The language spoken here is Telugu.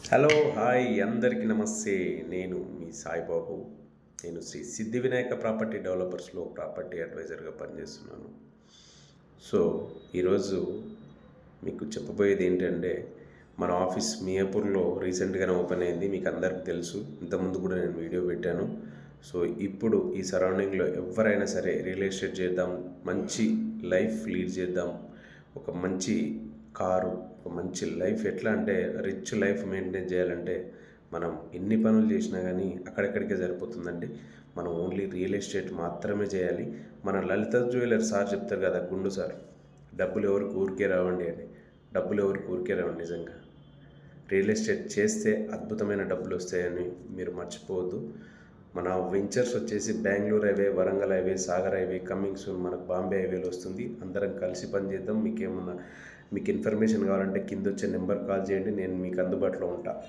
హలో హాయ్ అందరికీ నమస్తే. నేను మీ సాయిబాబు. నేను శ్రీ సిద్ధి వినాయక ప్రాపర్టీ డెవలపర్స్లో ప్రాపర్టీ అడ్వైజర్గా పనిచేస్తున్నాను. సో ఈరోజు మీకు చెప్పబోయేది ఏంటంటే, మన ఆఫీస్ మియాపూర్లో రీసెంట్గానే ఓపెన్ అయింది. మీకు అందరికీ తెలుసు, ఇంతకుముందు కూడా నేను వీడియో పెట్టాను. సో ఇప్పుడు ఈ సరౌండింగ్లో ఎవరైనా సరే రియల్ ఎస్టేట్ చేద్దాం, మంచి లైఫ్ లీడ్ చేద్దాం, ఒక మంచి కారు, ఒక మంచి లైఫ్ ఎట్లా అంటే రిచ్ లైఫ్ మెయింటైన్ చేయాలంటే మనం ఎన్ని పనులు చేసినా కానీ అక్కడెక్కడికే సరిపోతుందండి. మనం ఓన్లీ రియల్ ఎస్టేట్ మాత్రమే చేయాలి. మన లలిత జ్యువెలర్ సార్ చెప్తారు కదా, గుండు సార్, డబ్బులు ఎవరికి ఊరికే రావండి అని. డబ్బులు ఎవరికి ఊరికే రావండి. నిజంగా రియల్ ఎస్టేట్ చేస్తే అద్భుతమైన డబ్బులు వస్తాయని మీరు మర్చిపోవద్దు. మన వెంచర్స్ వచ్చేసి Bengaluru highway, Warangal highway, Sagar highway, coming soon మనకు బాంబే హైవేలో వస్తుంది. అందరం కలిసి పనిచేద్దాం. మీకు ఇన్ఫర్మేషన్ కావాలంటే కింద వచ్చే నెంబర్ కాల్ చేయండి, నేను మీకు అందుబాటులో ఉంటాను.